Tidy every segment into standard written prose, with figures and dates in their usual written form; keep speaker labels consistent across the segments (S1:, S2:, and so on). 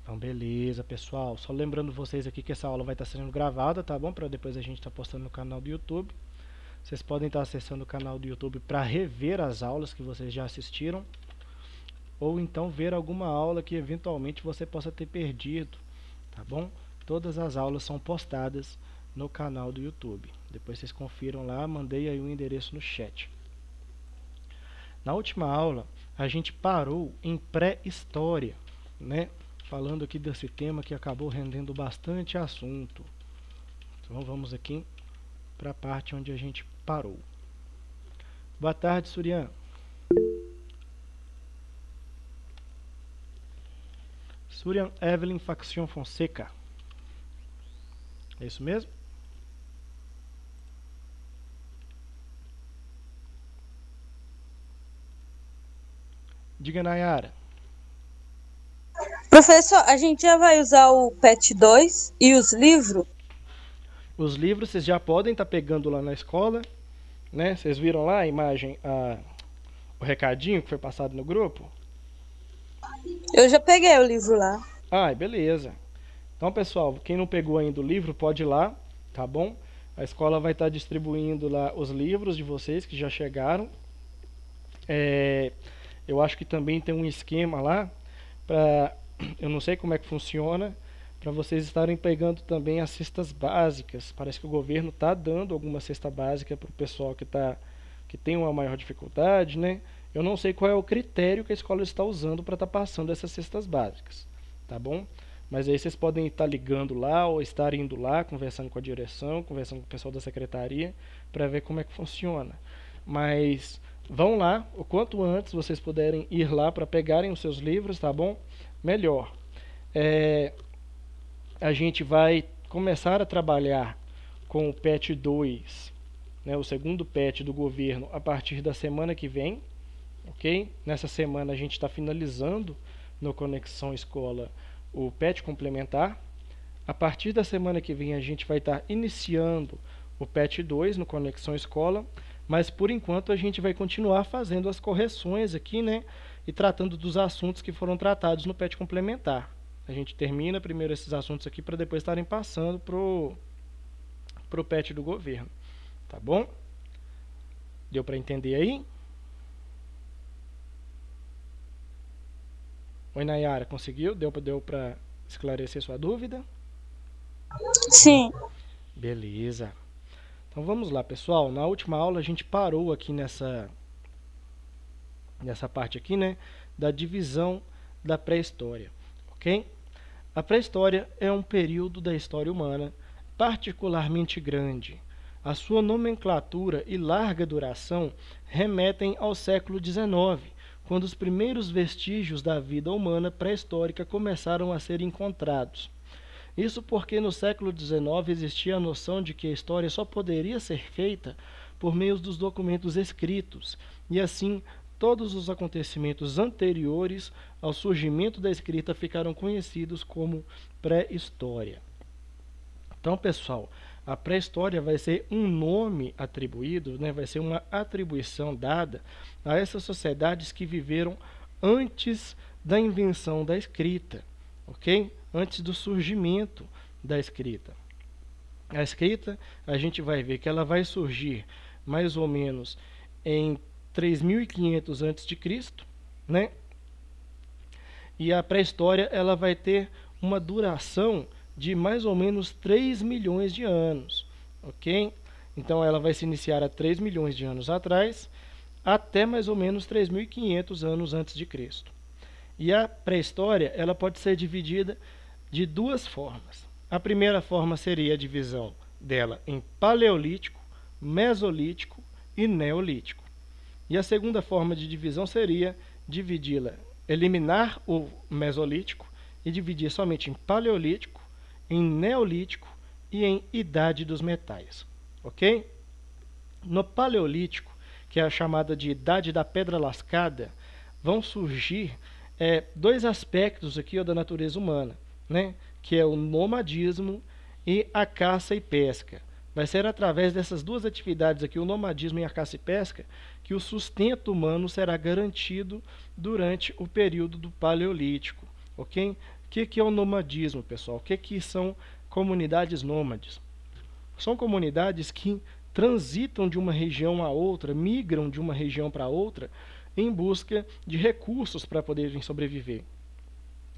S1: Então, beleza, pessoal. Só lembrando vocês aqui que essa aula vai estar sendo gravada, tá bom? Para depois a gente estar postando no canal do YouTube. Vocês podem estar acessando o canal do YouTube para rever as aulas que vocês já assistiram, ou então ver alguma aula que eventualmente você possa ter perdido, tá bom? Todas as aulas são postadas no canal do YouTube. Depois vocês confiram lá, mandei aí o endereço no chat. Na última aula, a gente parou em pré-história, né? Falando aqui desse tema que acabou rendendo bastante assunto. Então vamos aqui para a parte onde a gente parou. Boa tarde, Surian. Surian Evelyn Faction Fonseca. É isso mesmo? Diga, Nayara.
S2: Professor, a gente já vai usar o PET 2 e os livros?
S1: Os livros vocês já podem estar pegando lá na escola, né? Vocês viram lá a imagem, o recadinho que foi passado no grupo?
S2: Eu já peguei o livro lá.
S1: Ah, beleza. Então, pessoal, quem não pegou ainda o livro, pode ir lá, tá bom? A escola vai estar distribuindo lá os livros de vocês que já chegaram. Eu acho que também tem um esquema lá para, eu não sei como é que funciona, para vocês estarem pegando também as cestas básicas. Parece que o governo está dando alguma cesta básica para o pessoal que tem uma maior dificuldade, né? Eu não sei qual é o critério que a escola está usando para estar passando essas cestas básicas, tá bom? Mas aí vocês podem estar ligando lá ou estar indo lá, conversando com a direção, conversando com o pessoal da secretaria, para ver como é que funciona. Mas vão lá, o quanto antes vocês puderem ir lá para pegarem os seus livros, tá bom? Melhor. A gente vai começar a trabalhar com o PET 2, né, o segundo PET do governo, a partir da semana que vem, ok? Nessa semana a gente está finalizando no Conexão Escola o PET complementar. A partir da semana que vem a gente vai estar iniciando o PET 2 no Conexão Escola, mas por enquanto a gente vai continuar fazendo as correções aqui, né? E tratando dos assuntos que foram tratados no PET complementar. A gente termina primeiro esses assuntos aqui para depois estarem passando pro PET do governo, tá bom? Deu para entender aí? Oi, Nayara, conseguiu? Deu para esclarecer sua dúvida?
S2: Sim.
S1: Beleza. Então vamos lá, pessoal. Na última aula a gente parou aqui nessa parte aqui, né, da divisão da pré-história, ok? A pré-história é um período da história humana particularmente grande. A sua nomenclatura e larga duração remetem ao século XIX, quando os primeiros vestígios da vida humana pré-histórica começaram a ser encontrados. Isso porque no século XIX existia a noção de que a história só poderia ser feita por meio dos documentos escritos, e assim todos os acontecimentos anteriores ao surgimento da escrita ficaram conhecidos como pré-história. Então, pessoal, a pré-história vai ser um nome atribuído, né, vai ser uma atribuição dada a essas sociedades que viveram antes da invenção da escrita, ok? Antes do surgimento da escrita. A escrita, a gente vai ver que ela vai surgir mais ou menos em 3.500 a.C., né? E a pré-história ela vai ter uma duração de mais ou menos 3 milhões de anos, ok? Então ela vai se iniciar há 3 milhões de anos atrás, até mais ou menos 3.500 anos antes de Cristo. E a pré-história ela pode ser dividida de duas formas. A primeira forma seria a divisão dela em paleolítico, mesolítico e neolítico. E a segunda forma de divisão seria dividi-la, eliminar o mesolítico e dividir somente em paleolítico, em neolítico e em idade dos metais, ok? No paleolítico, que é a chamada de idade da pedra lascada, vão surgir dois aspectos aqui da natureza humana, né? Que é o nomadismo e a caça e pesca. Vai ser através dessas duas atividades aqui, o nomadismo e a caça e pesca, que o sustento humano será garantido durante o período do Paleolítico, ok? que é o nomadismo, pessoal? O que são comunidades nômades? São comunidades que transitam de uma região a outra, migram de uma região para outra, em busca de recursos para poderem sobreviver.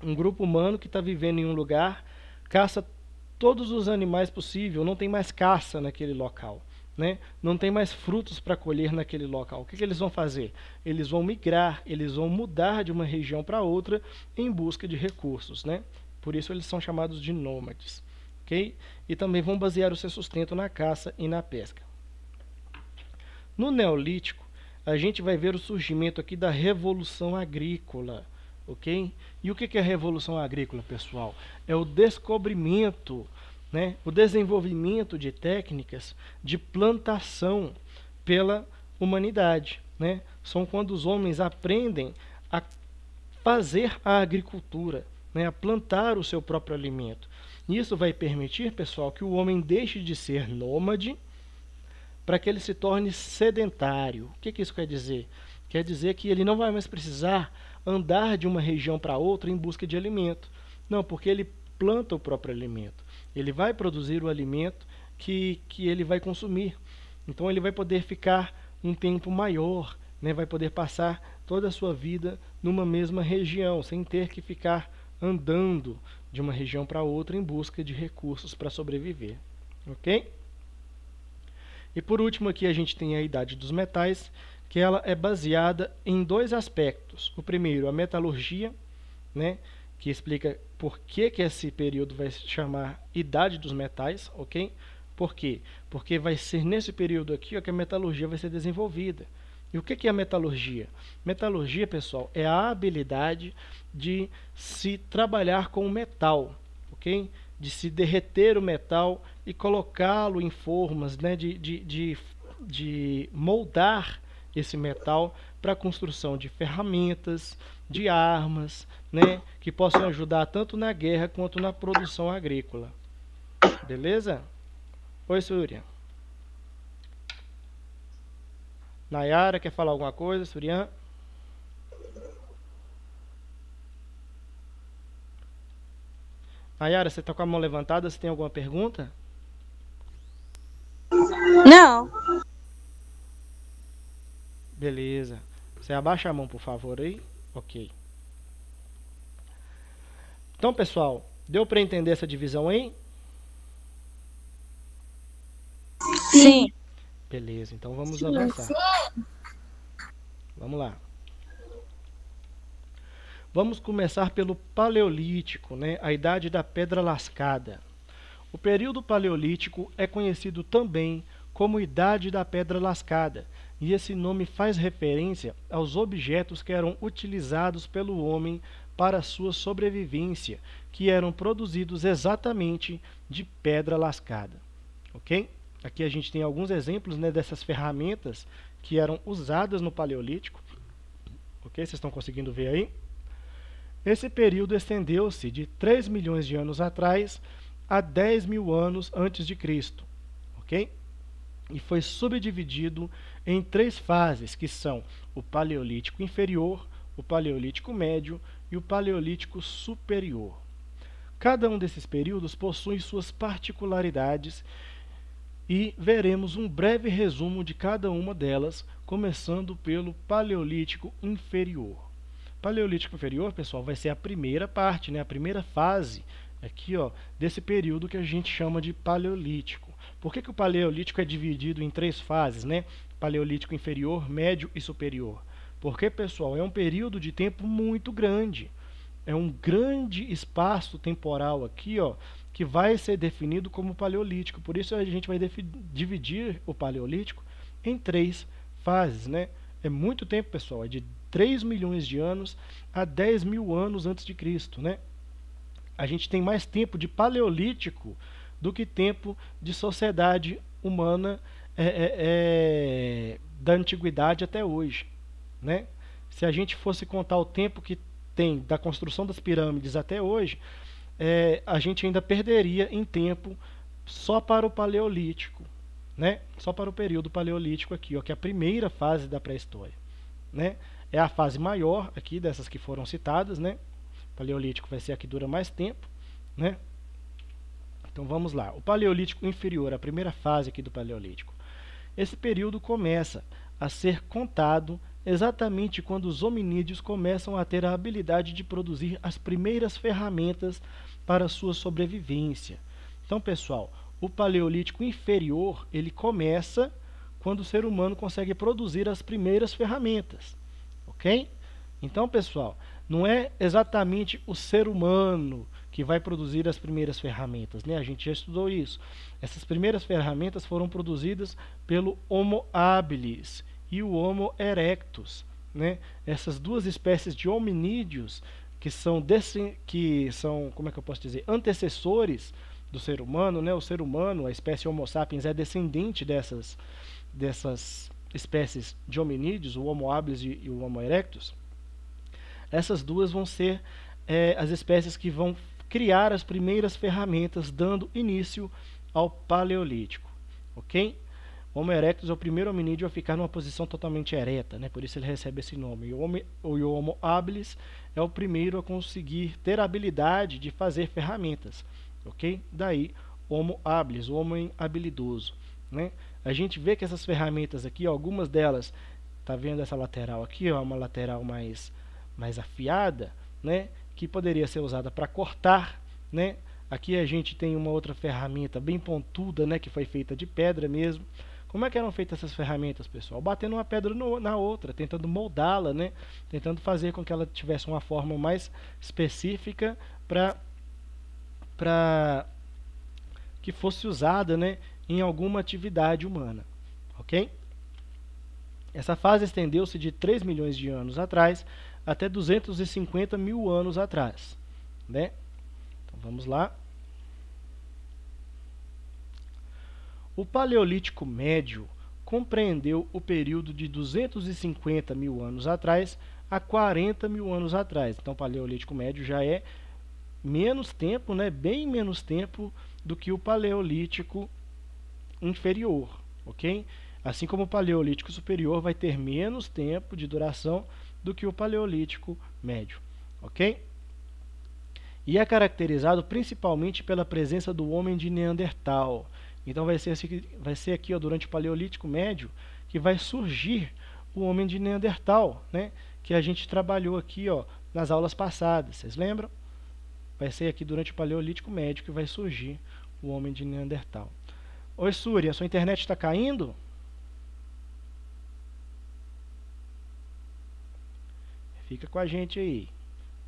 S1: Um grupo humano que está vivendo em um lugar, caça todos os animais possíveis, não tem mais caça naquele local, né? Não tem mais frutos para colher naquele local. O que eles vão fazer? Eles vão migrar, eles vão mudar de uma região para outra em busca de recursos, né? Por isso eles são chamados de nômades. Okay? E também vão basear o seu sustento na caça e na pesca. No Neolítico, a gente vai ver o surgimento aqui da Revolução Agrícola. Ok? E o que é a Revolução Agrícola, pessoal? É o descobrimento, né, o desenvolvimento de técnicas de plantação pela humanidade. Né? São quando os homens aprendem a fazer a agricultura, né, a plantar o seu próprio alimento. Isso vai permitir, pessoal, que o homem deixe de ser nômade para que ele se torne sedentário. O que isso quer dizer? Quer dizer que ele não vai mais precisar andar de uma região para outra em busca de alimento. Não, porque ele planta o próprio alimento. Ele vai produzir o alimento que ele vai consumir. Então ele vai poder ficar um tempo maior, né? Vai poder passar toda a sua vida numa mesma região, sem ter que ficar andando de uma região para outra em busca de recursos para sobreviver. Ok? E por último aqui a gente tem a Idade dos Metais, que ela é baseada em dois aspectos. O primeiro, a metalurgia, né, que explica por que esse período vai se chamar Idade dos Metais, ok? Por quê? Porque vai ser nesse período aqui que a metalurgia vai ser desenvolvida. E o que é a metalurgia? Metalurgia, pessoal, é a habilidade de se trabalhar com o metal, ok? De se derreter o metal e colocá-lo em formas, né, de moldar esse metal para a construção de ferramentas, de armas, né, que possam ajudar tanto na guerra quanto na produção agrícola. Beleza? Oi, Surya. Nayara, quer falar alguma coisa, Surya? Nayara, você está com a mão levantada, você tem alguma pergunta?
S2: Não.
S1: Beleza. Você abaixa a mão, por favor, aí. Ok. Então, pessoal, deu para entender essa divisão aí?
S2: Sim.
S1: Beleza, então vamos avançar. Vamos lá. Vamos começar pelo Paleolítico, né? A Idade da Pedra Lascada. O período Paleolítico é conhecido também como Idade da Pedra Lascada, e esse nome faz referência aos objetos que eram utilizados pelo homem para sua sobrevivência, que eram produzidos exatamente de pedra lascada. Ok? Aqui a gente tem alguns exemplos, né, dessas ferramentas que eram usadas no Paleolítico. Ok? Vocês estão conseguindo ver aí? Esse período estendeu-se de 3 milhões de anos atrás a 10 mil anos antes de Cristo. Ok? E foi subdividido em 3 fases, que são o Paleolítico Inferior, o Paleolítico Médio e o Paleolítico Superior. Cada um desses períodos possui suas particularidades e veremos um breve resumo de cada uma delas, começando pelo Paleolítico Inferior. Paleolítico Inferior, pessoal, vai ser a primeira parte, né, a primeira fase aqui, ó, desse período que a gente chama de Paleolítico. Por que o Paleolítico é dividido em 3 fases, né? Paleolítico Inferior, Médio e Superior. Porque, pessoal, é um período de tempo muito grande. É um grande espaço temporal aqui, ó, que vai ser definido como Paleolítico. Por isso a gente vai dividir o Paleolítico em 3 fases, né? É muito tempo, pessoal. É de 3 milhões de anos a 10 mil anos antes de Cristo, né? A gente tem mais tempo de Paleolítico do que tempo de sociedade humana da antiguidade até hoje, né? Se a gente fosse contar o tempo que tem da construção das pirâmides até hoje, a gente ainda perderia em tempo só para o Paleolítico, né? Só para o período Paleolítico aqui, ó, que é a primeira fase da pré-história, né? É a fase maior aqui dessas que foram citadas, né? Paleolítico vai ser a que dura mais tempo, né? Então vamos lá. O Paleolítico inferior, a primeira fase aqui do Paleolítico. Esse período começa a ser contado exatamente quando os hominídeos começam a ter a habilidade de produzir as primeiras ferramentas para sua sobrevivência. Então, pessoal, o Paleolítico inferior, ele começa quando o ser humano consegue produzir as primeiras ferramentas, ok? Então, pessoal, não é exatamente o ser humano que vai produzir as primeiras ferramentas, né? A gente já estudou isso. Essas primeiras ferramentas foram produzidas pelo Homo habilis e o Homo erectus, né? Essas duas espécies de hominídeos que são, como é que eu posso dizer, antecessores do ser humano, né? O ser humano, a espécie Homo sapiens, é descendente dessas espécies de hominídeos, o Homo habilis e o Homo erectus. Essas duas vão ser as espécies que vão criar as primeiras ferramentas, dando início ao Paleolítico, ok? O Homo erectus é o primeiro hominídeo a ficar numa posição totalmente ereta, né? Por isso ele recebe esse nome. E o Homo habilis é o primeiro a conseguir ter a habilidade de fazer ferramentas, ok? Daí, Homo habilis, o homem habilidoso, né? A gente vê que essas ferramentas aqui, algumas delas, tá vendo essa lateral aqui, ó, uma lateral mais afiada, né? Que poderia ser usada para cortar, né? Aqui a gente tem uma outra ferramenta bem pontuda, né? Que foi feita de pedra mesmo. Como é que eram feitas essas ferramentas, pessoal? Batendo uma pedra na outra, tentando moldá-la, né? Tentando fazer com que ela tivesse uma forma mais específica para que fosse usada, né? Em alguma atividade humana, ok? Essa fase estendeu-se de 3 milhões de anos atrás até 250 mil anos atrás, né? Então vamos lá. O Paleolítico Médio compreendeu o período de 250 mil anos atrás a 40 mil anos atrás. Então o Paleolítico Médio já é menos tempo, né? Bem menos tempo do que o Paleolítico inferior, ok? Assim como o Paleolítico superior vai ter menos tempo de duração do que o Paleolítico médio, ok? E é caracterizado principalmente pela presença do homem de Neandertal. Então vai ser aqui, ó, durante o Paleolítico médio que vai surgir o homem de Neandertal, né? Que a gente trabalhou aqui, ó, nas aulas passadas, vocês lembram? Vai ser aqui durante o Paleolítico médio que vai surgir o homem de Neandertal. Oi, Súria, sua internet está caindo? Fica com a gente aí.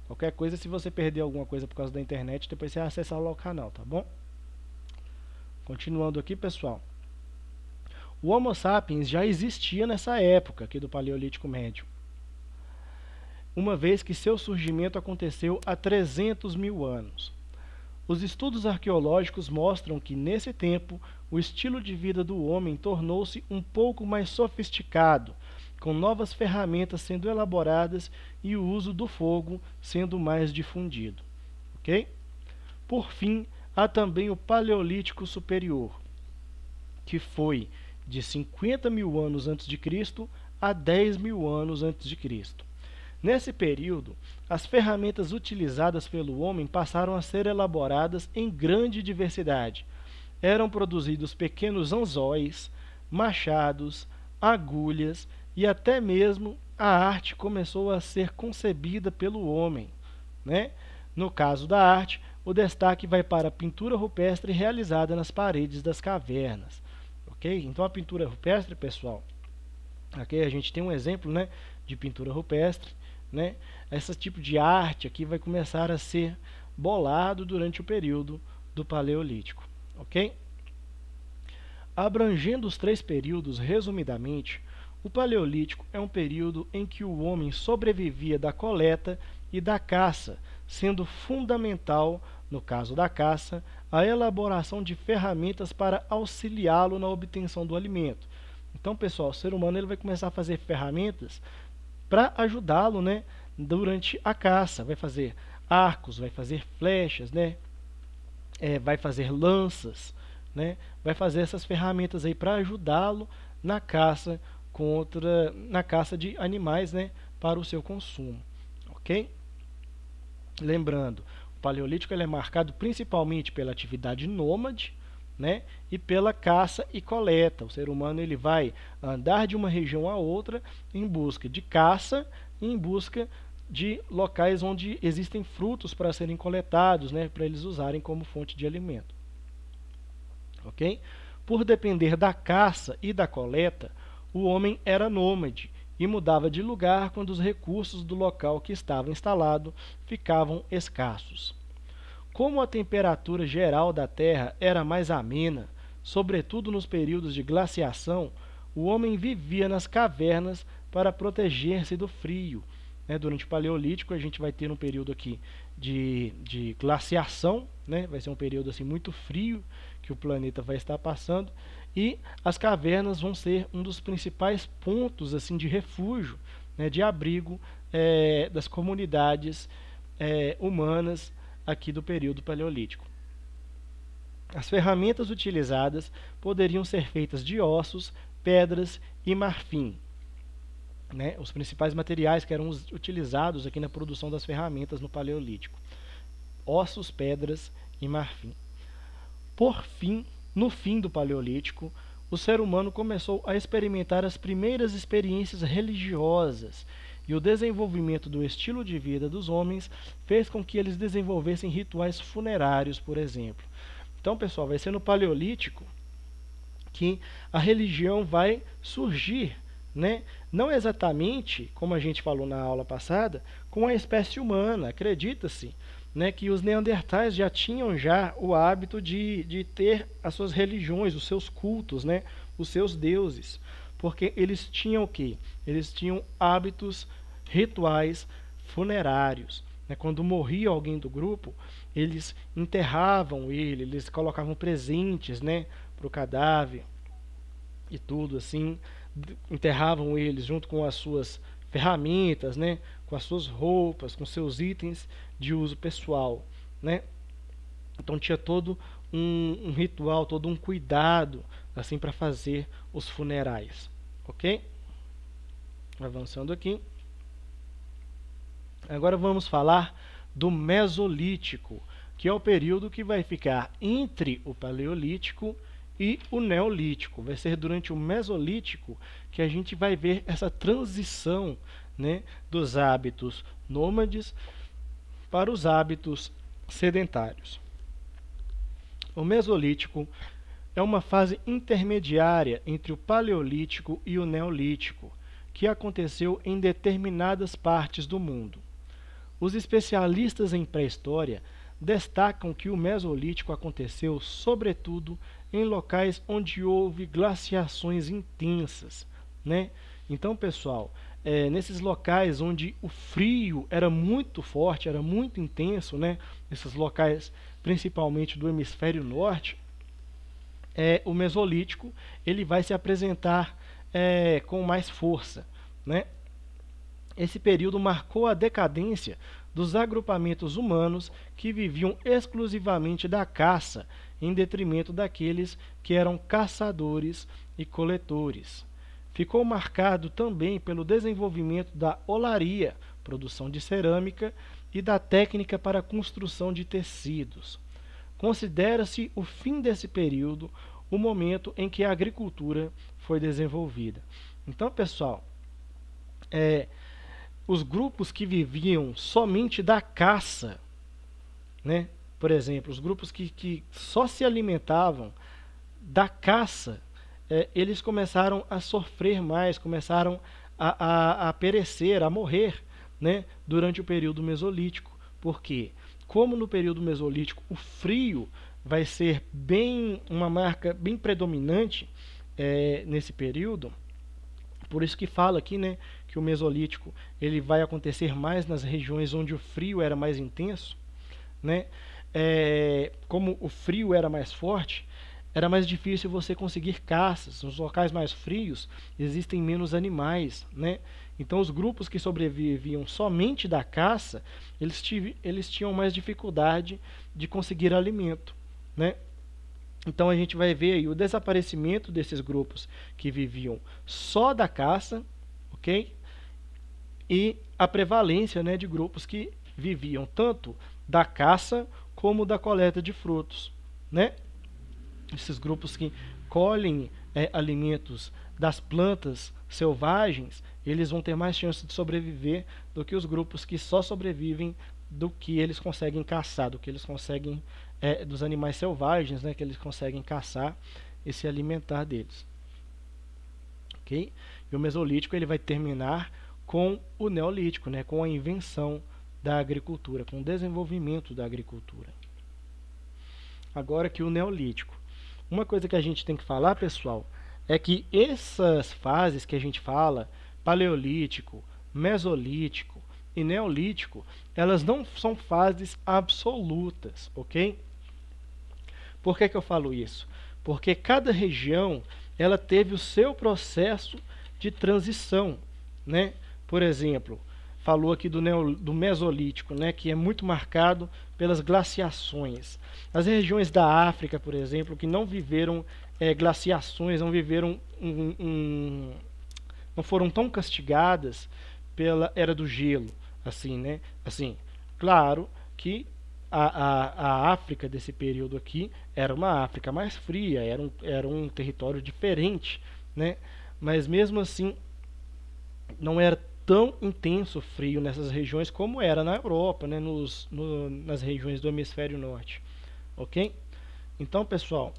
S1: Qualquer coisa, se você perder alguma coisa por causa da internet, depois você acessa lá o canal, tá bom? Continuando aqui, pessoal. O Homo sapiens já existia nessa época aqui do Paleolítico Médio, uma vez que seu surgimento aconteceu há 300 mil anos. Os estudos arqueológicos mostram que, nesse tempo, o estilo de vida do homem tornou-se um pouco mais sofisticado, com novas ferramentas sendo elaboradas e o uso do fogo sendo mais difundido. Ok? Por fim, há também o Paleolítico Superior, que foi de 50 mil anos antes de Cristo a 10 mil anos antes de Cristo. Nesse período, as ferramentas utilizadas pelo homem passaram a ser elaboradas em grande diversidade. Eram produzidos pequenos anzóis, machados, agulhas e até mesmo a arte começou a ser concebida pelo homem, né? No caso da arte, o destaque vai para a pintura rupestre realizada nas paredes das cavernas. Ok? Então a pintura rupestre, pessoal, aqui a gente tem um exemplo, né, de pintura rupestre, né? Esse tipo de arte aqui vai começar a ser bolado durante o período do Paleolítico. Ok? Abrangendo os 3 períodos resumidamente, o Paleolítico é um período em que o homem sobrevivia da coleta e da caça, sendo fundamental, no caso da caça, a elaboração de ferramentas para auxiliá-lo na obtenção do alimento. Então, pessoal, o ser humano ele vai começar a fazer ferramentas para ajudá-lo, né, durante a caça. Vai fazer arcos, vai fazer flechas, né, vai fazer lanças, né, vai fazer essas ferramentas aí para ajudá-lo na caça de animais, né, para o seu consumo, ok? Lembrando, o Paleolítico ele é marcado principalmente pela atividade nômade, né, e pela caça e coleta. O ser humano ele vai andar de uma região a outra em busca de caça e em busca de locais onde existem frutos para serem coletados, né, para eles usarem como fonte de alimento. Ok? Por depender da caça e da coleta, o homem era nômade e mudava de lugar quando os recursos do local que estava instalado ficavam escassos. Como a temperatura geral da Terra era mais amena, sobretudo nos períodos de glaciação, o homem vivia nas cavernas para proteger-se do frio. Durante o Paleolítico, a gente vai ter um período aqui de glaciação, né? Vai ser um período assim, muito frio que o planeta vai estar passando, e as cavernas vão ser um dos principais pontos assim, de refúgio, né? De abrigo das comunidades humanas aqui do período Paleolítico. As ferramentas utilizadas poderiam ser feitas de ossos, pedras e marfim, né? Os principais materiais que eram utilizados aqui na produção das ferramentas no Paleolítico: ossos, pedras e marfim. Por fim, no fim do Paleolítico, o ser humano começou a experimentar as primeiras experiências religiosas, e o desenvolvimento do estilo de vida dos homens fez com que eles desenvolvessem rituais funerários, por exemplo. Então, pessoal, vai ser no Paleolítico que a religião vai surgir, né? Não exatamente, como a gente falou na aula passada, com a espécie humana. Acredita-se, né, que os neandertais já tinham o hábito de ter as suas religiões, os seus cultos, né, os seus deuses. Porque eles tinham o quê? Eles tinham hábitos rituais funerários. Quando morria alguém do grupo, eles enterravam ele, eles colocavam presentes, né, para o cadáver e tudo assim, enterravam eles junto com as suas ferramentas, né, com as suas roupas, com seus itens de uso pessoal, né? Então tinha todo um ritual, todo um cuidado assim para fazer os funerais, ok? Avançando aqui. Agora vamos falar do Mesolítico, que é o período que vai ficar entre o Paleolítico e o Neolítico. Vai ser durante o Mesolítico que a gente vai ver essa transição, né, dos hábitos nômades para os hábitos sedentários. O Mesolítico é uma fase intermediária entre o Paleolítico e o Neolítico, que aconteceu em determinadas partes do mundo. Os especialistas em pré-história destacam que o Mesolítico aconteceu, sobretudo, em locais onde houve glaciações intensas, né? Então, pessoal, nesses locais onde o frio era muito forte, era muito intenso, né? Esses locais, principalmente do hemisfério norte, o Mesolítico ele vai se apresentar com mais força, né? Esse período marcou a decadência dos agrupamentos humanos que viviam exclusivamente da caça, em detrimento daqueles que eram caçadores e coletores. Ficou marcado também pelo desenvolvimento da olaria, produção de cerâmica, e da técnica para a construção de tecidos. Considera-se o fim desse período o momento em que a agricultura foi desenvolvida. Então, pessoal, os grupos que viviam somente da caça, né? Por exemplo, os grupos que só se alimentavam da caça, eles começaram a sofrer mais, começaram a perecer, a morrer, né? Durante o período Mesolítico. Por quê? Como no período Mesolítico o frio vai ser uma marca bem predominante nesse período, por isso que fala aqui, né, que o Mesolítico ele vai acontecer mais nas regiões onde o frio era mais intenso, né? Como o frio era mais forte, era mais difícil você conseguir caças. Nos locais mais frios existem menos animais, né? Então os grupos que sobreviviam somente da caça, eles tinham mais dificuldade de conseguir alimento, né? Então a gente vai ver aí o desaparecimento desses grupos que viviam só da caça, ok? E a prevalência, né, de grupos que viviam tanto da caça como da coleta de frutos, né? Esses grupos que colhem alimentos das plantas selvagens, eles vão ter mais chance de sobreviver do que os grupos que só sobrevivem do que eles conseguem caçar, do que eles conseguem dos animais selvagens, né, que eles conseguem caçar e se alimentar deles. Ok? E o Mesolítico ele vai terminar com o Neolítico, né, com a invenção da agricultura, com o desenvolvimento da agricultura. Agora que o Neolítico. Uma coisa que a gente tem que falar, pessoal, é que essas fases que a gente fala, Paleolítico, Mesolítico e Neolítico, elas não são fases absolutas, ok? Por que eu falo isso? Porque cada região ela teve o seu processo de transição, né? Por exemplo, falou aqui do Mesolítico, né, que é muito marcado pelas glaciações. As regiões da África, por exemplo, que não viveram glaciações, não viveram não foram tão castigadas pela era do gelo, assim, né? Assim, claro que a África desse período aqui era uma África mais fria, era um território diferente, né? Mas mesmo assim não era tão intenso o frio nessas regiões como era na Europa, né? Nas regiões do hemisfério norte, ok? Então, pessoal,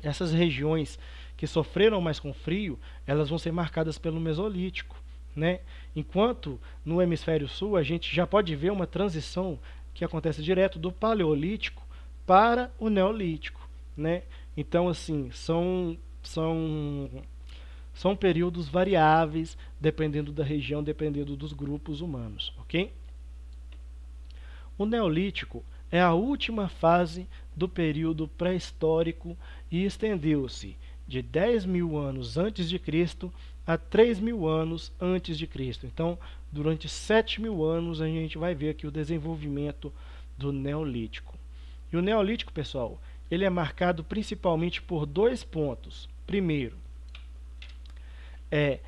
S1: essas regiões que sofreram mais com frio, elas vão ser marcadas pelo Mesolítico, né? Enquanto no hemisfério sul a gente já pode ver uma transição que acontece direto do Paleolítico para o Neolítico, né? Então, assim, são períodos variáveis, dependendo da região, dependendo dos grupos humanos, ok? O Neolítico é a última fase do período pré-histórico e estendeu-se de 10.000 anos antes de Cristo a 3.000 anos antes de Cristo. Então, durante 7.000 anos, a gente vai ver aqui o desenvolvimento do Neolítico. E o Neolítico, pessoal, ele é marcado principalmente por dois pontos. Primeiro, é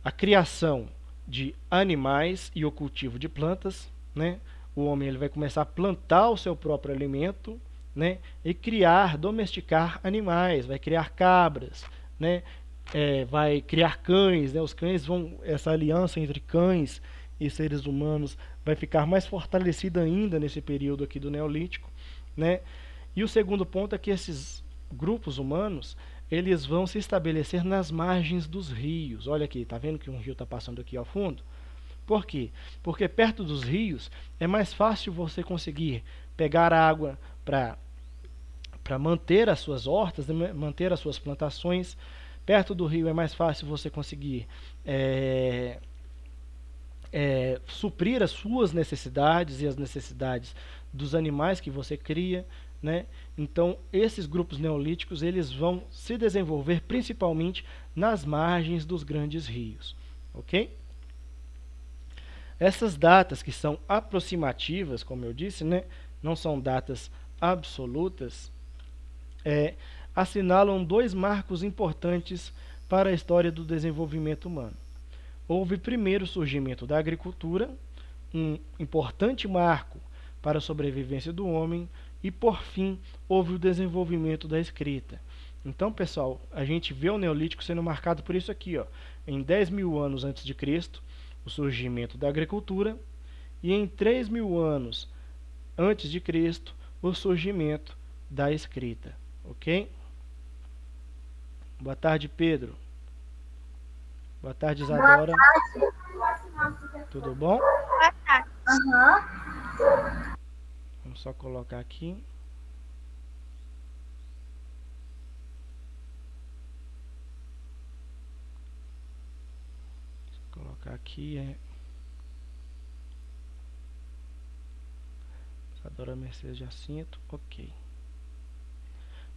S1: a criação de animais e o cultivo de plantas, né? O homem ele vai começar a plantar o seu próprio alimento, né? E domesticar animais, vai criar cabras, né? Vai criar cães, né? Os cães essa aliança entre cães e seres humanos vai ficar mais fortalecida ainda nesse período aqui do Neolítico, né? E o segundo ponto é que esses grupos humanos eles vão se estabelecer nas margens dos rios. Olha aqui, tá vendo que um rio está passando aqui ao fundo? Por quê? Porque perto dos rios é mais fácil você conseguir pegar água para manter as suas hortas, manter as suas plantações. Perto do rio é mais fácil você conseguir suprir as suas necessidades e as necessidades dos animais que você cria, né? Então, esses grupos neolíticos eles vão se desenvolver principalmente nas margens dos grandes rios, ok? Essas datas que são aproximativas, como eu disse, né? Não são datas absolutas, assinalam dois marcos importantes para a história do desenvolvimento humano. Houve primeiro o surgimento da agricultura, um importante marco para a sobrevivência do homem, e por fim houve o desenvolvimento da escrita. Então, pessoal, a gente vê o Neolítico sendo marcado por isso aqui, ó, em 10.000 anos antes de Cristo, o surgimento da agricultura, e em 3.000 anos antes de Cristo, o surgimento da escrita, ok? Boa tarde, Pedro. Boa tarde, Isadora.
S3: Boa tarde.
S1: Tudo bom?
S3: Boa tarde. Uhum.
S1: Vamos só colocar aqui. Vou colocar aqui Isadora Mercedes Jacinto, ok.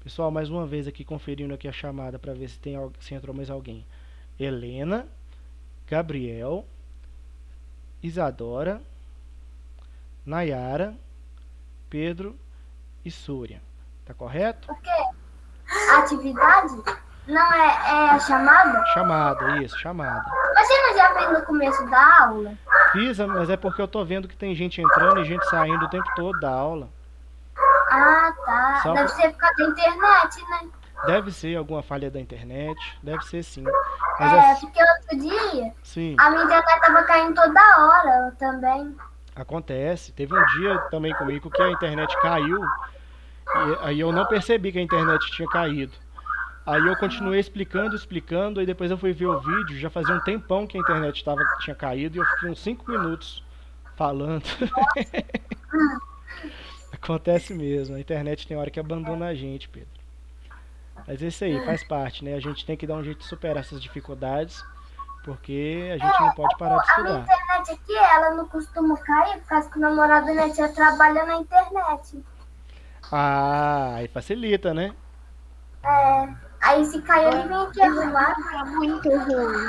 S1: Pessoal, mais uma vez aqui conferindo aqui a chamada para ver se entrou mais alguém. Helena, Gabriel, Isadora, Nayara, Pedro e Súria. Tá correto?
S3: O quê? Atividade? Não é a chamada?
S1: Chamada, isso, chamada.
S3: Mas você não já fez no começo da aula?
S1: Fiz, mas é porque eu tô vendo que tem gente entrando e gente saindo o tempo todo da aula.
S3: Ah, tá.
S1: Só
S3: Deve ser por causa da internet, né?
S1: Deve ser alguma falha da internet, deve ser sim. Mas
S3: Porque outro dia
S1: sim,
S3: a minha internet tava caindo toda hora também.
S1: acontece. Teve um dia também comigo que a internet caiu e aí eu não percebi que a internet tinha caído. Aí eu continuei explicando, e depois eu fui ver o vídeo, já fazia um tempão que a internet tinha caído e eu fiquei uns 5 minutos falando. Acontece mesmo, a internet tem hora que abandona a gente, Pedro. Mas é isso aí, faz parte, né? A gente tem que dar um jeito de superar essas dificuldades, porque a gente não pode parar de
S3: A minha
S1: estudar.
S3: internet aqui, ela não costuma cair, por causa que o namorado da minha tia trabalha na internet.
S1: Ah, aí facilita, né?
S3: Aí se cair, ele vem aqui arrumar.
S2: Tá muito ruim.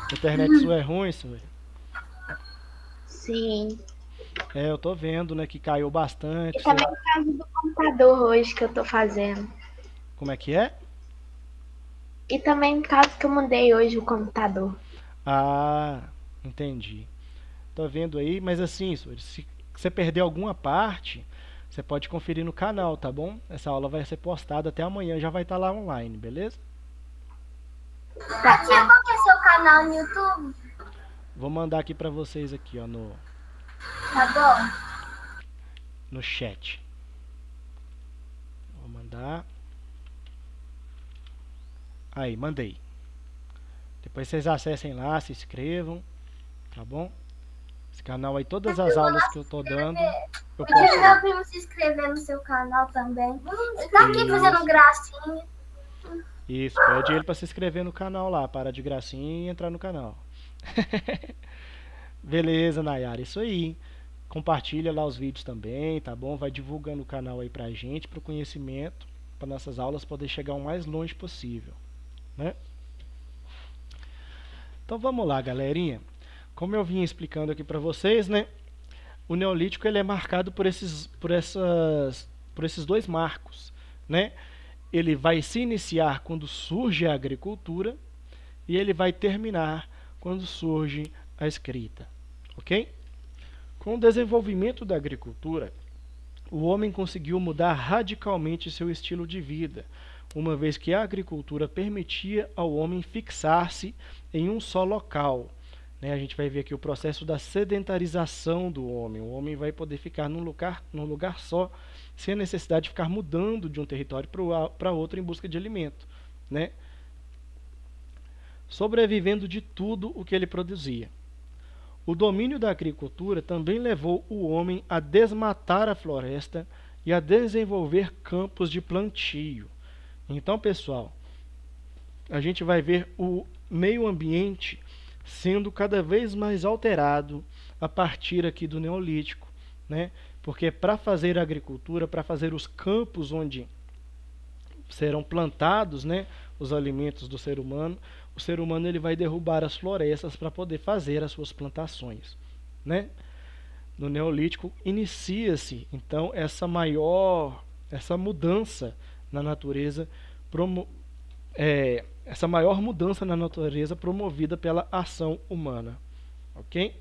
S1: A internet sua é ruim, sua.
S2: Sim.
S1: É, eu tô vendo, né, que caiu bastante.
S2: E também por causa do computador hoje que eu tô fazendo.
S1: Como é que é?
S2: E também por causa que eu mudei hoje o computador.
S1: Ah, entendi. Tô vendo aí, mas assim, se você perder alguma parte, você pode conferir no canal, tá bom? Essa aula vai ser postada até amanhã, já vai estar lá online, beleza?
S3: Tia, qual que é seu canal no YouTube?
S1: Vou mandar aqui pra vocês aqui, ó,
S3: Tá bom.
S1: no chat. Vou mandar. Aí, mandei. Depois vocês acessem lá, se inscrevam, tá bom? Esse canal aí, todas as aulas que eu tô dando, eu
S3: Pedir pro
S1: posto.
S3: meu primo se inscrever no seu canal também. Ele tá aqui fazendo gracinha.
S1: Isso, pede ele pra se inscrever no canal lá, para de gracinha e entrar no canal. Beleza, Nayara, isso aí. Compartilha lá os vídeos também, tá bom? Vai divulgando o canal aí pra gente, pro conhecimento, para nossas aulas poder chegar o mais longe possível, né? Então vamos lá, galerinha. Como eu vinha explicando aqui pra vocês, né? O Neolítico ele é marcado por esses dois marcos, né? Ele vai se iniciar quando surge a agricultura e ele vai terminar quando surge a escrita, ok? Com o desenvolvimento da agricultura, o homem conseguiu mudar radicalmente seu estilo de vida, uma vez que a agricultura permitia ao homem fixar-se em um só local. A gente vai ver aqui o processo da sedentarização do homem. O homem vai poder ficar num lugar só, sem a necessidade de ficar mudando de um território para outro em busca de alimento, né? Sobrevivendo de tudo o que ele produzia. O domínio da agricultura também levou o homem a desmatar a floresta e a desenvolver campos de plantio. Então, pessoal, a gente vai ver o meio ambiente sendo cada vez mais alterado a partir aqui do Neolítico, né? Porque para fazer a agricultura, para fazer os campos onde serão plantados, né, os alimentos do ser humano, o ser humano ele vai derrubar as florestas para poder fazer as suas plantações, né? No Neolítico inicia-se então essa mudança na natureza, essa maior mudança na natureza promovida pela ação humana, ok?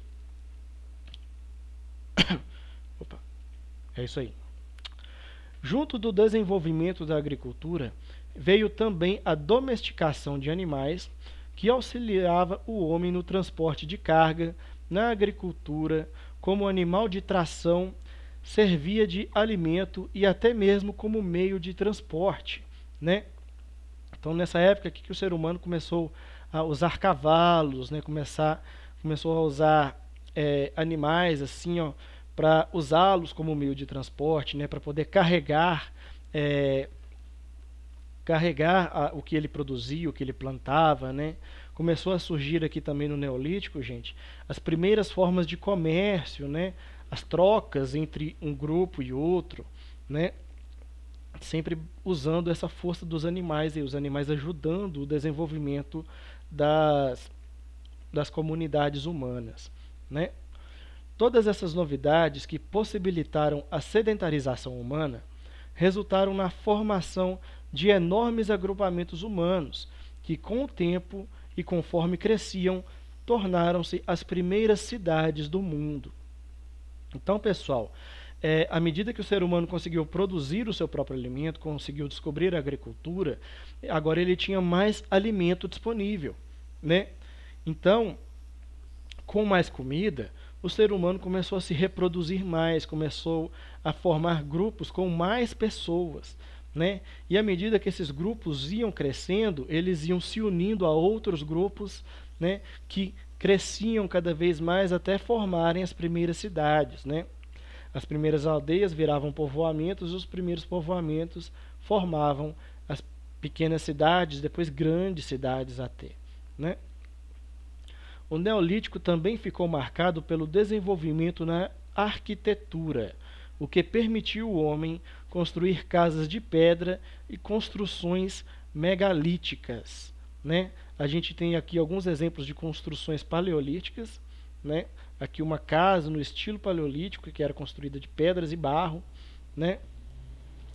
S1: Opa, é isso aí. Junto do desenvolvimento da agricultura, veio também a domesticação de animais, que auxiliava o homem no transporte de carga, na agricultura, como animal de tração, servia de alimento e até mesmo como meio de transporte, né? Então, nessa época que o ser humano começou a usar cavalos, né? Começou a usar animais assim, ó, para usá-los como meio de transporte, né? Para poder carregar o que ele produzia, o que ele plantava, né? Começou a surgir aqui também no Neolítico, gente, as primeiras formas de comércio, né? As trocas entre um grupo e outro, né? Sempre usando essa força dos animais e os animais ajudando o desenvolvimento das comunidades humanas, né? Todas essas novidades que possibilitaram a sedentarização humana resultaram na formação de enormes agrupamentos humanos que, com o tempo e conforme cresciam, tornaram-se as primeiras cidades do mundo. Então, pessoal, à medida que o ser humano conseguiu produzir o seu próprio alimento, conseguiu descobrir a agricultura, agora ele tinha mais alimento disponível, né? Então, com mais comida, o ser humano começou a se reproduzir mais, começou a formar grupos com mais pessoas, né? E à medida que esses grupos iam crescendo, eles iam se unindo a outros grupos, né, que cresciam cada vez mais até formarem as primeiras cidades, né? As primeiras aldeias viravam povoamentos e os primeiros povoamentos formavam as pequenas cidades, depois grandes cidades até, né? O Neolítico também ficou marcado pelo desenvolvimento na arquitetura, o que permitiu ao homem construir casas de pedra e construções megalíticas, né? A gente tem aqui alguns exemplos de construções paleolíticas, né? Aqui uma casa no estilo paleolítico, que era construída de pedras e barro, né?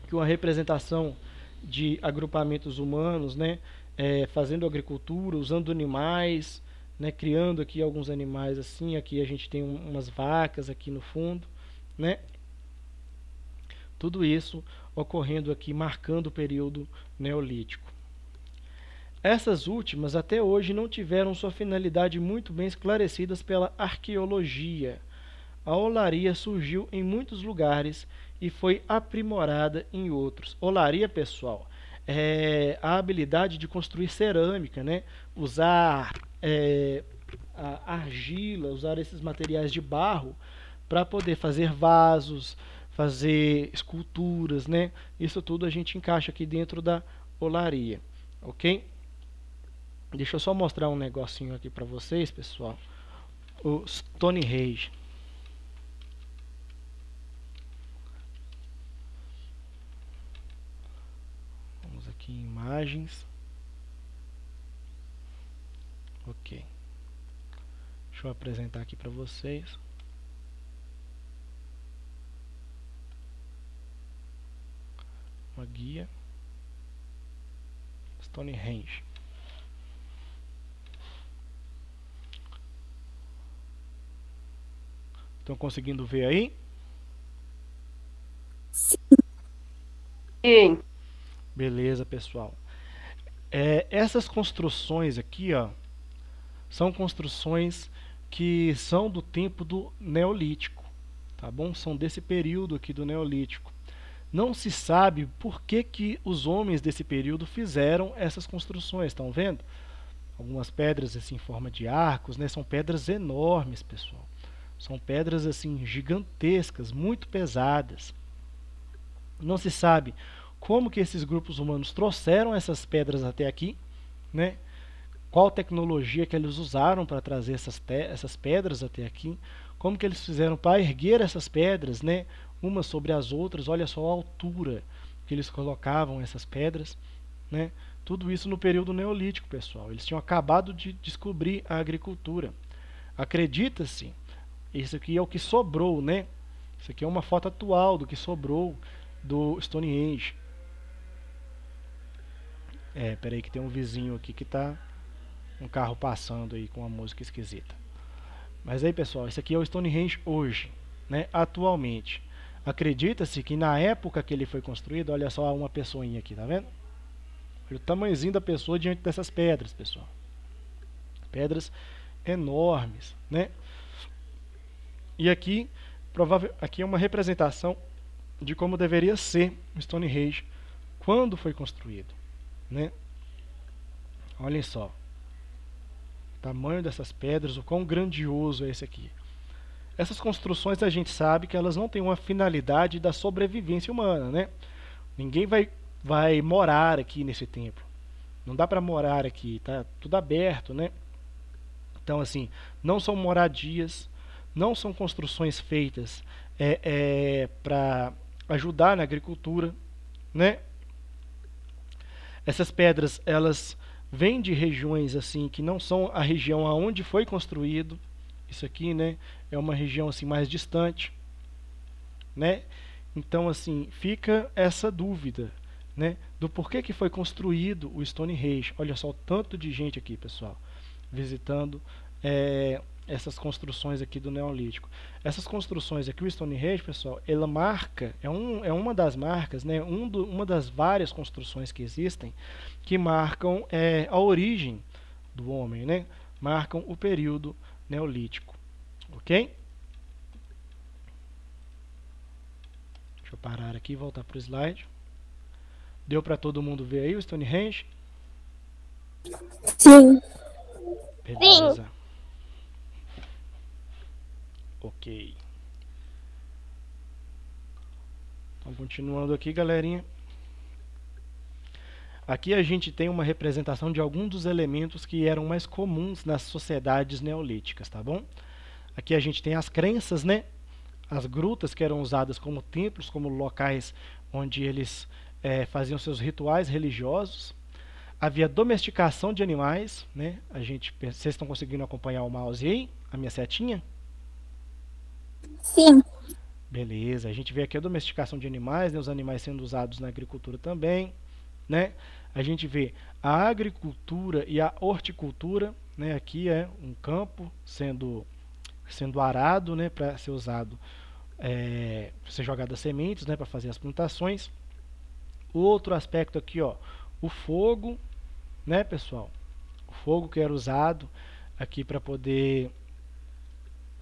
S1: Aqui uma representação de agrupamentos humanos, né? Fazendo agricultura, usando animais, né? Criando aqui alguns animais assim. Aqui a gente tem umas vacas aqui no fundo, né? Tudo isso ocorrendo aqui, marcando o período neolítico. Essas últimas até hoje não tiveram sua finalidade muito bem esclarecidas pela arqueologia. A olaria surgiu em muitos lugares e foi aprimorada em outros. Olaria, pessoal, é a habilidade de construir cerâmica, né? Usar a argila, usar esses materiais de barro para poder fazer vasos, fazer esculturas, né? Isso tudo a gente encaixa aqui dentro da olaria, ok? Deixa eu só mostrar um negocinho aqui para vocês, pessoal. O Stonehenge. Vamos aqui em imagens. Ok. Deixa eu apresentar aqui para vocês. Uma guia. Stonehenge. Estão conseguindo ver aí?
S4: Sim.
S1: Beleza, pessoal. Essas construções aqui, ó, são construções que são do tempo do Neolítico, tá bom? São desse período aqui do Neolítico. Não se sabe por que os homens desse período fizeram essas construções, estão vendo? Algumas pedras assim em forma de arcos, né? São pedras enormes, pessoal. São pedras assim gigantescas, muito pesadas. Não se sabe como que esses grupos humanos trouxeram essas pedras até aqui, né? Qual tecnologia que eles usaram para trazer essas pedras até aqui? Como que eles fizeram para erguer essas pedras, né? Umas sobre as outras. Olha só a altura que eles colocavam essas pedras, né? Tudo isso no período neolítico, pessoal. Eles tinham acabado de descobrir a agricultura. Acredita-se. Isso aqui é o que sobrou, né? Isso aqui é uma foto atual do que sobrou do Stonehenge. Peraí que tem um vizinho aqui que tá um carro passando aí com uma música esquisita. Mas aí, pessoal, isso aqui é o Stonehenge hoje, né? Atualmente. Acredita-se que na época que ele foi construído, olha só uma pessoinha aqui, tá vendo? Olha o tamanhozinho da pessoa diante dessas pedras, pessoal. Pedras enormes, né? E aqui, aqui é uma representação de como deveria ser o Stonehenge quando foi construído, né? Olhem só o tamanho dessas pedras, o quão grandioso é esse aqui. Essas construções a gente sabe que elas não têm uma finalidade da sobrevivência humana, né? Ninguém vai morar aqui nesse templo. Não dá para morar aqui, tá tudo aberto, né? Então assim, não são moradias, não são construções feitas para ajudar na agricultura, né? Essas pedras, elas vêm de regiões assim que não são a região aonde foi construído. Isso aqui, né, é uma região assim mais distante, né? Então assim, fica essa dúvida, né, do porquê que foi construído o Stonehenge. Olha só o tanto de gente aqui, pessoal, visitando essas construções aqui do Neolítico. Essas construções aqui, o Stonehenge, pessoal, ela marca, é uma das marcas, né, uma das várias construções que existem, que marcam a origem do homem, né, marcam o período Neolítico, ok? Deixa eu parar aqui e voltar para o slide. Deu para todo mundo ver aí o Stonehenge?
S3: Sim.
S1: Beleza. Sim. Ok. Então, continuando aqui, galerinha. Aqui a gente tem uma representação de alguns dos elementos que eram mais comuns nas sociedades neolíticas, tá bom? Aqui a gente tem as crenças, né? As grutas que eram usadas como templos, como locais onde eles faziam seus rituais religiosos. Havia domesticação de animais, né? Vocês estão conseguindo acompanhar o mouse aí? A minha setinha?
S3: Sim.
S1: Beleza, a gente vê aqui a domesticação de animais, né? Os animais sendo usados na agricultura também, né? A gente vê a agricultura e a horticultura, né? Aqui é um campo sendo arado, né? Para ser usado, para ser jogado as sementes, né? Para fazer as plantações. O outro aspecto aqui, ó, o fogo, né, pessoal? O fogo que era usado aqui para poder...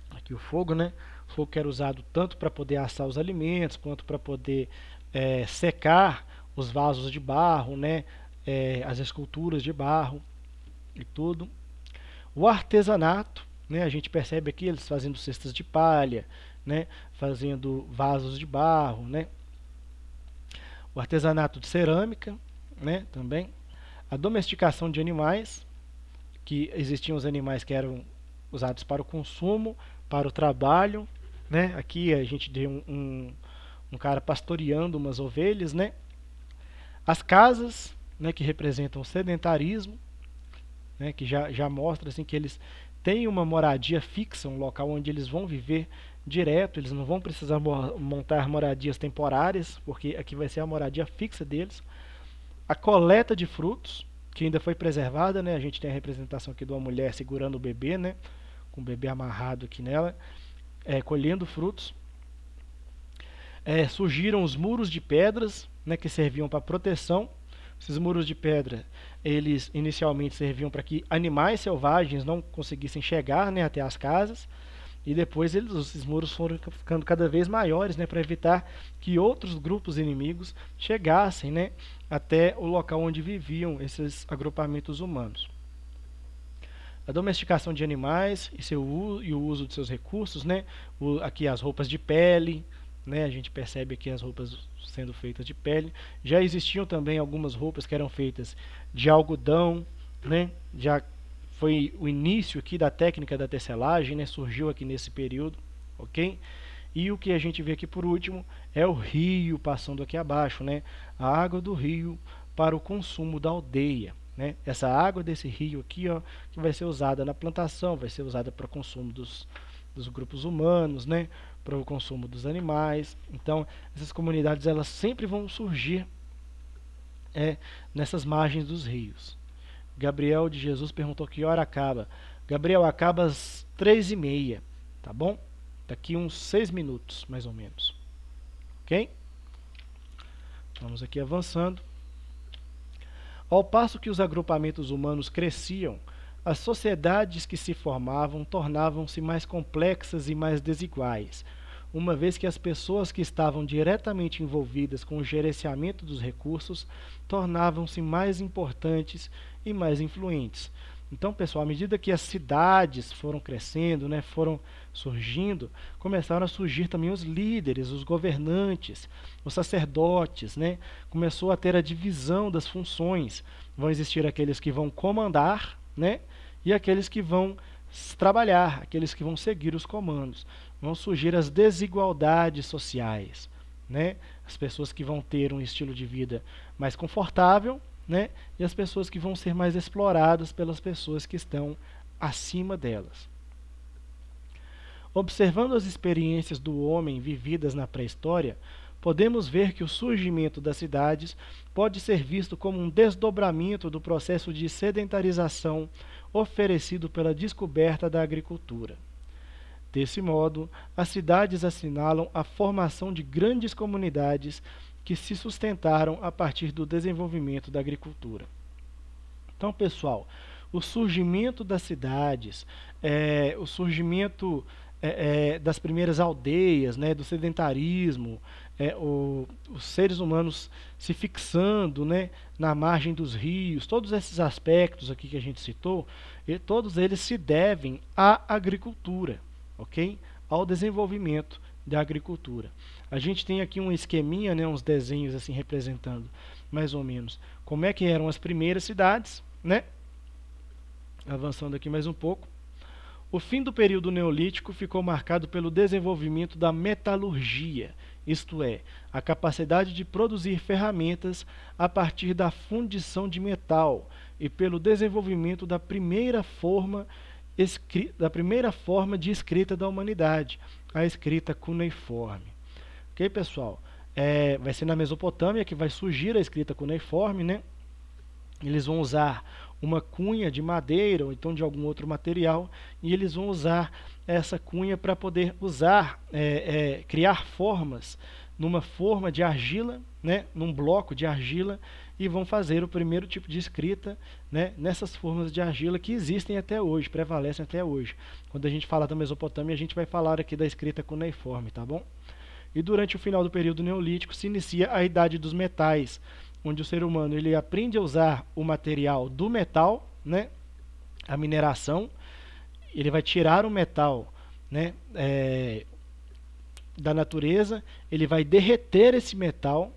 S1: Aqui o fogo, né? O fogo que era usado tanto para poder assar os alimentos, quanto para poder secar os vasos de barro, né? As esculturas de barro e tudo. O artesanato, né? A gente percebe aqui eles fazendo cestas de palha, né? Fazendo vasos de barro, né? O artesanato de cerâmica, né? Também. A domesticação de animais, que existiam os animais que eram usados para o consumo, para o trabalho, né? Aqui a gente tem um cara pastoreando umas ovelhas, né? As casas, né, que representam o sedentarismo, né, que já mostra assim, que eles têm uma moradia fixa, um local onde eles vão viver direto, eles não vão precisar montar moradias temporárias, porque aqui vai ser a moradia fixa deles. A coleta de frutos, que ainda foi preservada, né? A gente tem a representação aqui de uma mulher segurando o bebê, né? Com o bebê amarrado aqui nela, colhendo frutos. Surgiram os muros de pedras, né? Que serviam para proteção. Esses muros de pedra, eles inicialmente serviam para que animais selvagens não conseguissem chegar, né? Até as casas. E depois esses muros foram ficando cada vez maiores, né, para evitar que outros grupos inimigos chegassem, né, até o local onde viviam esses agrupamentos humanos. A domesticação de animais e o uso de seus recursos, né, aqui as roupas de pele, né, a gente percebe aqui as roupas sendo feitas de pele. Já existiam também algumas roupas que eram feitas de algodão, né, já foi o início aqui da técnica da tecelagem, né? Surgiu aqui nesse período, ok? E o que a gente vê aqui por último é o rio passando aqui abaixo, né? A água do rio para o consumo da aldeia, né? Essa água desse rio aqui, ó, que vai ser usada na plantação, vai ser usada para o consumo dos grupos humanos, né? Para o consumo dos animais. Então, essas comunidades elas sempre vão surgir nessas margens dos rios. Gabriel de Jesus perguntou que hora acaba. Gabriel, acaba às 3h30, tá bom? Daqui uns 6 minutos, mais ou menos. Ok? Vamos aqui avançando. Ao passo que os agrupamentos humanos cresciam, as sociedades que se formavam tornavam-se mais complexas e mais desiguais, uma vez que as pessoas que estavam diretamente envolvidas com o gerenciamento dos recursos tornavam-se mais importantes e mais influentes. Então, pessoal, à medida que as cidades foram crescendo, né, foram surgindo, começaram a surgir também os líderes, os governantes, os sacerdotes, né? Começou a ter a divisão das funções. Vão existir aqueles que vão comandar, né, e aqueles que vão trabalhar, aqueles que vão seguir os comandos. Vão surgir as desigualdades sociais, né? As pessoas que vão ter um estilo de vida mais confortável, né? E as pessoas que vão ser mais exploradas pelas pessoas que estão acima delas. Observando as experiências do homem vividas na pré-história, podemos ver que o surgimento das cidades pode ser visto como um desdobramento do processo de sedentarização oferecido pela descoberta da agricultura. Desse modo, as cidades assinalam a formação de grandes comunidades que se sustentaram a partir do desenvolvimento da agricultura. Então, pessoal, o surgimento das cidades, o surgimento das primeiras aldeias, né, do sedentarismo, os seres humanos se fixando, né, na margem dos rios, todos esses aspectos aqui que a gente citou, todos eles se devem à agricultura, ok? Ao desenvolvimento da agricultura. A gente tem aqui um esqueminha, né, uns desenhos assim representando mais ou menos como é que eram as primeiras cidades, né? Avançando aqui mais um pouco. O fim do período neolítico ficou marcado pelo desenvolvimento da metalurgia, isto é, a capacidade de produzir ferramentas a partir da fundição de metal, e pelo desenvolvimento da primeira forma de escrita da humanidade, a escrita cuneiforme. Ok, pessoal? Vai ser na Mesopotâmia que vai surgir a escrita cuneiforme, né? Eles vão usar uma cunha de madeira ou então de algum outro material, e eles vão usar essa cunha para poder criar formas numa forma de argila, né, num bloco de argila, e vão fazer o primeiro tipo de escrita, né, nessas formas de argila que existem até hoje, prevalecem até hoje. Quando a gente fala da Mesopotâmia, a gente vai falar aqui da escrita cuneiforme, tá bom? E durante o final do período neolítico se inicia a Idade dos Metais, onde o ser humano ele aprende a usar o material do metal, né, a mineração. Ele vai tirar o metal, né, da natureza, ele vai derreter esse metal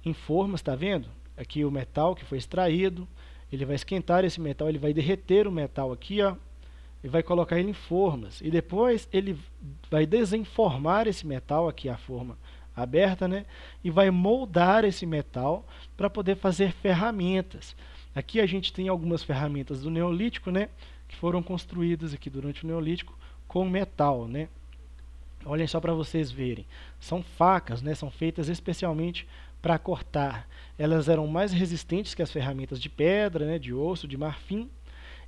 S1: em formas, tá vendo? Aqui o metal que foi extraído, ele vai esquentar esse metal, ele vai derreter o metal aqui, ó, e vai colocar ele em formas. E depois ele vai desenformar esse metal, aqui a forma aberta, né, e vai moldar esse metal para poder fazer ferramentas. Aqui a gente tem algumas ferramentas do Neolítico, né, que foram construídas aqui durante o Neolítico com metal, né. Olhem só para vocês verem. São facas, né, são feitas especialmente para cortar. Elas eram mais resistentes que as ferramentas de pedra, né, de osso, de marfim,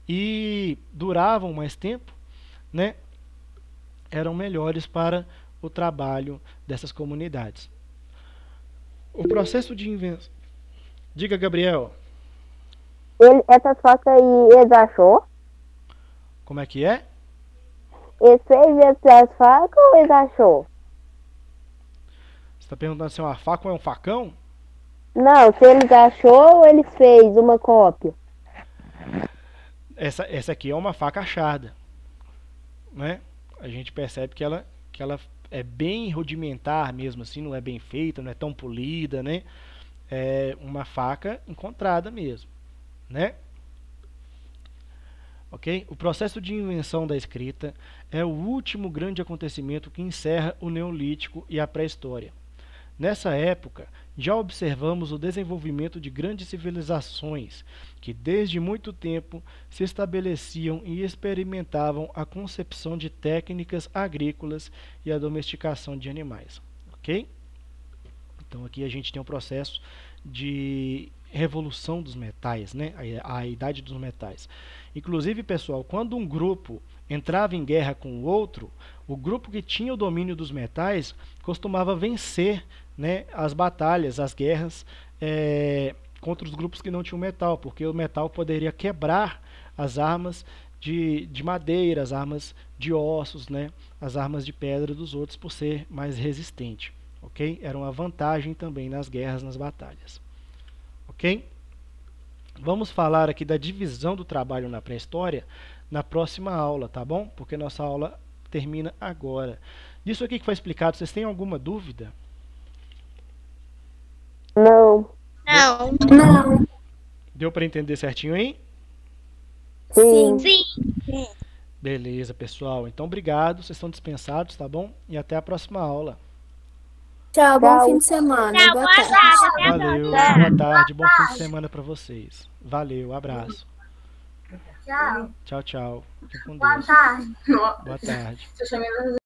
S1: e duravam mais tempo, né, eram melhores para o trabalho dessas comunidades. O processo de invenção... Diga, Gabriel.
S4: Essas facas aí, eles achou?
S1: Como é que é?
S4: Ele fez essas facas ou eles achou?
S1: Você está perguntando se é uma faca ou é um facão?
S4: Não, se eles achou ou eles fez uma cópia?
S1: Essa aqui é uma faca achada, né? A gente percebe que ela é bem rudimentar mesmo assim, não é bem feita, não é tão polida, né? É uma faca encontrada mesmo, né? Ok? O processo de invenção da escrita é o último grande acontecimento que encerra o Neolítico e a pré-história. Nessa época, já observamos o desenvolvimento de grandes civilizações que desde muito tempo se estabeleciam e experimentavam a concepção de técnicas agrícolas e a domesticação de animais. Ok? Então aqui a gente tem um processo de revolução dos metais, né? A idade dos metais. Inclusive, pessoal, quando um grupo entrava em guerra com o outro, o grupo que tinha o domínio dos metais costumava vencer, né, as batalhas, as guerras contra os grupos que não tinham metal, porque o metal poderia quebrar as armas de madeira, as armas de ossos, né, as armas de pedra dos outros por ser mais resistente. Ok? Era uma vantagem também nas guerras, nas batalhas. Ok? Vamos falar aqui da divisão do trabalho na pré-história na próxima aula, tá bom? Porque nossa aula termina agora. Disso aqui que foi explicado, vocês têm alguma dúvida?
S4: Não.
S3: Não.
S1: Deu para entender certinho aí?
S4: Sim.
S3: Sim.
S1: Beleza, pessoal. Então, obrigado. Vocês estão dispensados, tá bom? E até a próxima aula.
S5: Tchau, bom
S4: Tchau.
S5: fim de semana.
S3: Tchau,
S5: Boa
S3: boa
S5: tarde.
S3: tarde. Até a
S1: Valeu,
S3: próxima.
S1: boa tarde, bom fim de semana para vocês. Valeu, abraço.
S3: Tchau.
S1: Tchau, tchau. Fique com
S3: Boa
S1: Deus.
S3: tarde.
S1: Boa tarde.